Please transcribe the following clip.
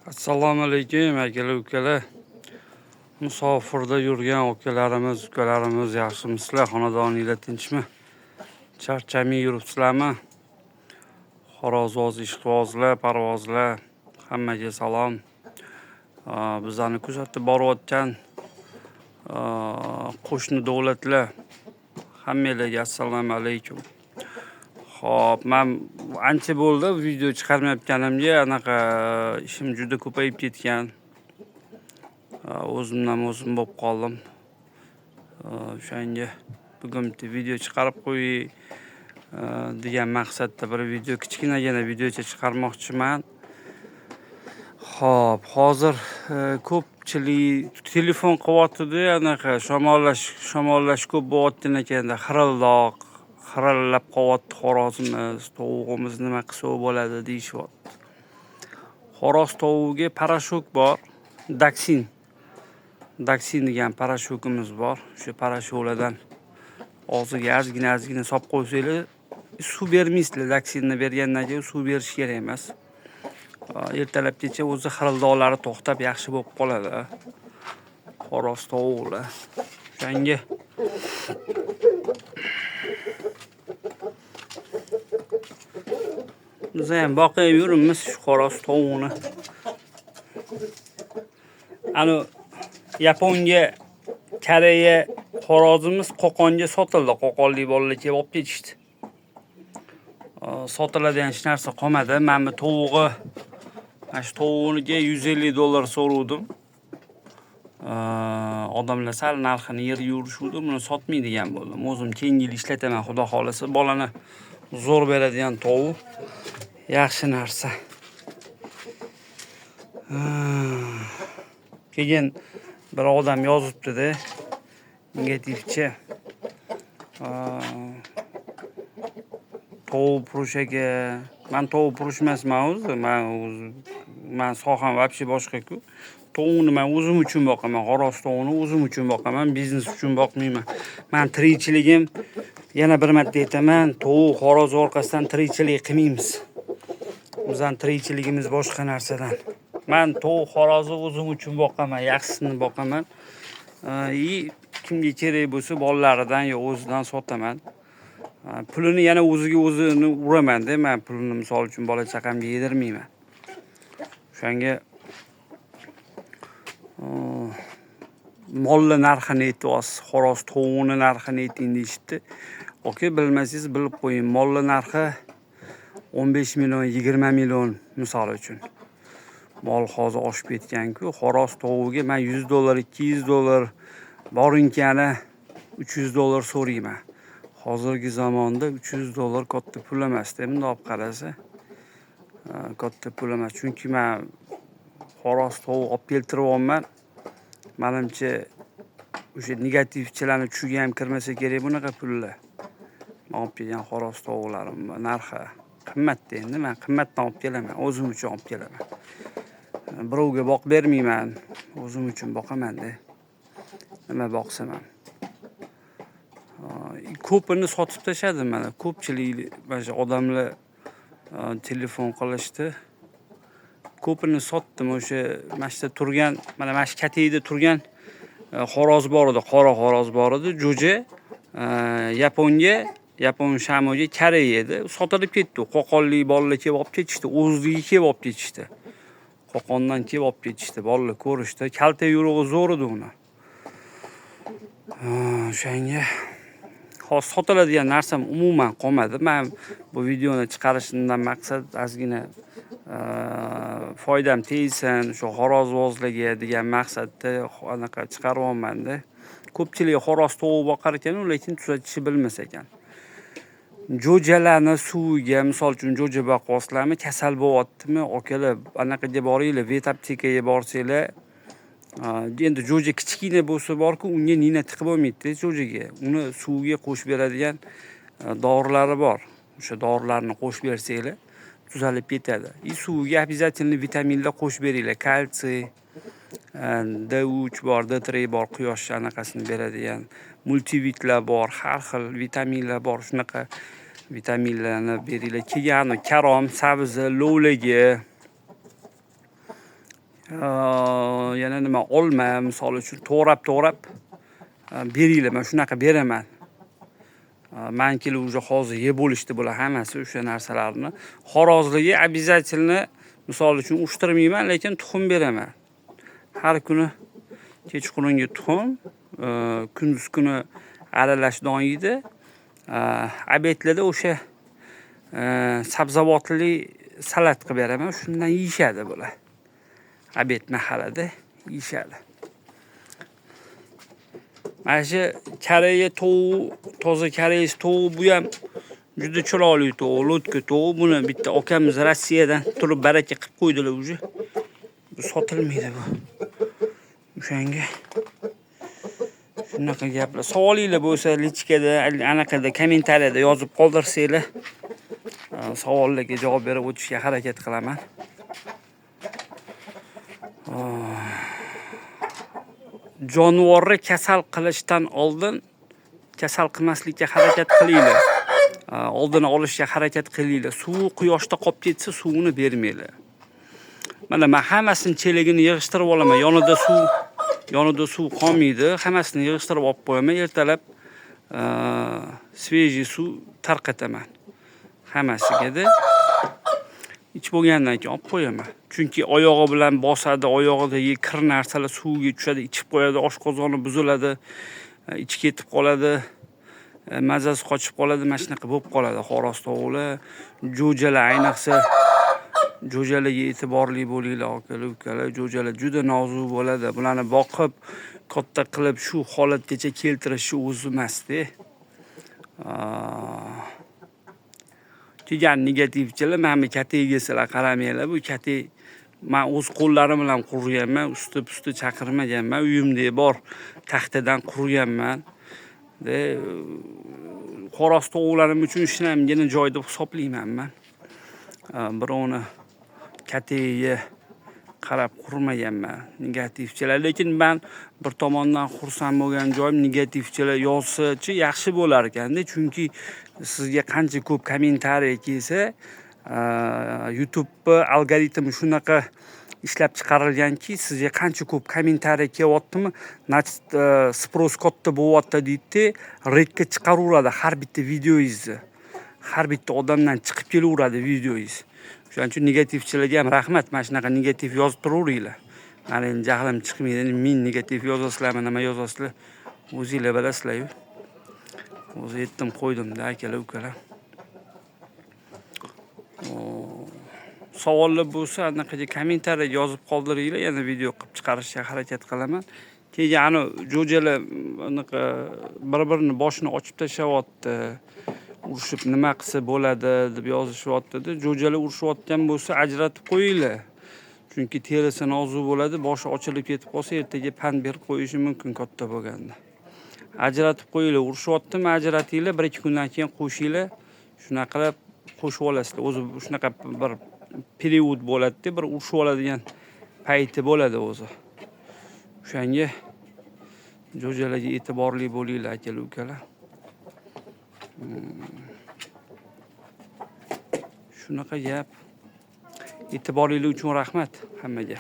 Assalomu alaykum akalar ukalar. Musofirda yurgan akalarimiz, ukalarimiz yaxshimisizlar? Xonadoninglar tinchmi? Charchamay yuribsizlarmi? Xorozvoz, ishqibozlar, parvozlar, hammaga salom. Bizlarni kuzatib borayotgan qo'shni davlatlar, hammanglarga assalomu alaykum. Xo'p, men ancha bo'ldi video chiqarmayotganimga, anaqa ishim juda ko'payib ketgan. O'zimdan o'zim bo'lib qoldim. O'shanga bugun bitta video chiqarib qo'yay degan maqsadda bir video, kichkinagina videocha chiqarmoqchiman. Xo'p, hozir ko'pchilik telefon qilyapti-da, anaqa shamollash ko'p bo'layotgan ekanda, xirillab qolyapti xorozimiz, tovuqimiz nima qilsa bo'ladi deyishyapti. Xoroz tovugiga parashok bor, Daksin degan parashokimiz bor. O'sha parashoklardan og'ziga ozgina solib qo'ysanglar, suv bermaysizlar. Daksinni bergandan keyin suv berish kerak emas. Ertalabgacha o'zi xirildorlari to'xtab yaxshi bo'lib qoladi. Xoroz tovuqlar. O'shanga biz ham boqib yuribmiz shu xoroz tovuqni. Ani Yaponiya, Koreya xorozimiz Qo'qonga sotildi. Qo'qonlik bolalar kelib olib ketishdi. Sotiladigan hech narsa qolmadi. Men bu tovuqni, mana shu tovuqniga $150 so'rovdim. Odamlar sal narxini yerga urishuvdi, buni sotmaydigan bo'ldim. O'zim keyingi yil ishlataman, xudo xolasa. Bolani zo'r beradigan tovuq yaxshi narsa. Keyin bir odam yozibdi-da, negativchi. Tovuq purushaga, men tovuq purush emasman o'zi. Men soham вообще boshqa-ku. Tovuqni men o'zim uchun boqaman, xoroz tovuqni o'zim uchun boqaman, biznes uchun boqmayman. Men tirikchiligim, yana bir marta aytaman, tovuq, xoroz orqasidan tirikchilik qilmaymiz. Bizning tirikchiligimiz boshqa narsadan. Men tovuq, xorozni o'zim uchun boqaman, yaxshisini boqaman. Kimga kerak bo'lsa bolalaridan yo o'zidan sotaman. Pulini yana o'zini uraman-da. Men pulini misol uchun bola chaqamga yedirmayman. O'shanga molli narxini aytyapsiz, xoroz tovuqni narxini ayting deyishdi. Oka, bilmasangiz bilib qo'ying. Molli narxi 15 million, 20 million misol uchun. Mol hozir oshib ketgan-ku. Xoroz tovugiga men $100, $200 borinkani $300 so'rayman. Hozirgi zamonda $300 katta pul emas-da, bunday olib qarasa. Katta pul emas. Chunki men xoroz tovuq olib keltiryapman. Menimcha o'sha negativchilarning tushiga ham kirmasa kerak bunaqa pullar. Men olib kelgan xoroz tovuqlarim narxi qimmatda endi. Men qimmatdan olib kelaman, o'zim uchun olib kelaman. Birovga boqib bermayman, o'zim uchun boqaman-da. Nima boqsam ham. Ko'pini sotib tashladim mana. Ko'pchilik mana shu odamlar telefon qilishdi. Ko'pini sotdim. O'sha mana shu turgan, mana shu kategoriyada turgan xoroz bor edi, qora xoroz bor edi. Jo'ja Yapon shamoga Koreya edi. Sotilib ketdi. Qo'qonlik bolalar kelib olib ketishdi. O'zligi kelib olib ketishdi. Qo'qondan kelib olib ketishdi. Bolalar ko'rishdi. Kalta yurug'i zo'r edi uni. O'shanga hozir sotiladigan narsam umuman qolmadi. Men bu videoni chiqarishimdan maqsad ozgina foydam tegsin, shu xorozvozlarga degan maqsadda anaqa chiqaryapman-da. Ko'pchilik xoroz tovuq boqar ekan, lekin tuzatishni bilmas ekan. Jo'jalarni suviga, misol uchun jo'ja boqyapsizlarmi, kasal bo'lyaptimi, akalar, anaqaga boringlar, vet aptekaga borsanglar, endi jo'ja kichkina bo'lsa borku, unga nina tiqib bo'lmaydi jo'jaga. Uni suvga qo'shib beradigan dorilari bor. O'sha dorilarni qo'shib bersanglar, tuzalib ketadi. Suviga обязательно vitaminlar qo'shib beringlar. Kalsiy, D3 bor, D3 bor, quyosh anaqasini beradigan, multivitlar bor, har xil vitaminlar bor. Shunaqa vitaminlarni beringlar. Keyin karom, sabzi, lo'laga yana nima olma misol uchun to'g'rab beringlar, men shunaqa beraman. Mankilar уже hozir yeb bo'lishdi bular hammasi o'sha narsalarni. Xorozligi обязательно misol uchun ushtirmayman, lekin tuxum beraman. Har kuni kechqurungi tuxum, kunduz kuni aralash don yeydi. Obedlarda o'sha sabzavotli salat qilib beraman, shundan yeyishadi bular. Obed mahalida yeyishadi. Mana shu Koreya tovuq, toza koreys tovuq bu ham juda chiroyli tovuq, lotka tovuq. Buni bitta akamiz Rossiyadan turib baraka qilib qo'ydilar уже. Bu sotilmaydi bu. O'shanga shunaqa gaplar. Savolinglar bo'lsa, lichkada, anaqada, kommentariyada yozib qoldirsanglar, savollarga javob berib o'tishga harakat qilaman. Jonivorni kasal qilishdan oldin kasal qilmaslikka harakat qilinglar. Oldini olishga harakat qilinglar. Suvi quyoshda qolib ketsa, suvini bermanglar. Mana men hammasini cheligini yig'ishtirib olaman. Yonida suv qolmaydi. Hammasini yig'ishtirib olib qo'yaman. Ertalab svejiy suv tarqataman. Hammasiga ich bo'lgandan keyin olib qo'yaman. Chunki oyog'i bilan bosadi, oyog'idagi kir narsalar suvga tushadi, ichib qo'yadi, oshqozoni buziladi, ichi ketib qoladi, mazasi qochib qoladi, mana shunaqa bo'lib qoladi xo'roz tovuqlar. Jo'jalar ayniqsa jo'jalarga e'tiborli bo'linglar, akalar, ukalar. Jo'jalar juda nozik bo'ladi. Bularni boqib, katta qilib shu holatgacha keltirishni o'zi emasda. Kelgan negativchilar, mana katiga sizlar qaramanglar. Bu kati men o'z qo'llarim bilan qurganman, usti chaqirmaganman. Uyimda bor taxtadan qurganman. Xo'roz tovuqlarim uchun ishlamgina joy deb hisoblayman men. Birovni katiga qarab qurmaganman negativchilar. Lekin men bir tomondan xursand bo'lgan joyim, negativchilar yozsa-chi yaxshi bo'lar ekanda. Chunki sizga qancha ko'p kommentariy kelsa, YouTube algoritmi shunaqa ishlab chiqarilganki, sizga qancha ko'p kommentariy kelyaptimi, spros katta bo'lyapti deydi, redga chiqaraveradi har bitta videoingizni. Har bitta odamdan chiqib kelaveradi videoingiz. Shuning uchun negativchilarga ham rahmat. Mana shunaqa negativ yozib turaveringlar. Meni endi jahlim chiqmaydi. Men negativ yozasizlarmi, nima yozasizlar? O'zinglar bilasizlar-ku. O'zi yetdim qo'ydim-da, akalar, ukalar. Savollar bo'lsa, anaqaga kommentariyaga yozib qoldiringlar, yana video qilib chiqarishga harakat qilaman. Keyin ana jo'jalar anaqa bir-birini boshini ochib tashlayapti. Urushib nima qilsa bo'ladi deb yozishyapti. Jo'jalar urushyotgan bo'lsa, ajratib qo'yinglar. Chunki terisi nozik bo'ladi, boshi ochilib ketib qolsa, ertaga pan berib qo'yishi mumkin katta bo'lganda. Ajratib qo'yinglar, urushyaptimi, ajratinglar, 1-2 kundan keyin qo'shinglar. Shunaqa qilib qo'shib olasizlar. O'zi shunaqa bir period bo'ladi, bir urushib oladigan payti bo'ladi o'zi. O'shanga jo'jalarga e'tiborli bo'linglar, akalar, ukalar. Shunaqa gap. E'tiboringiz uchun rahmat hammaga.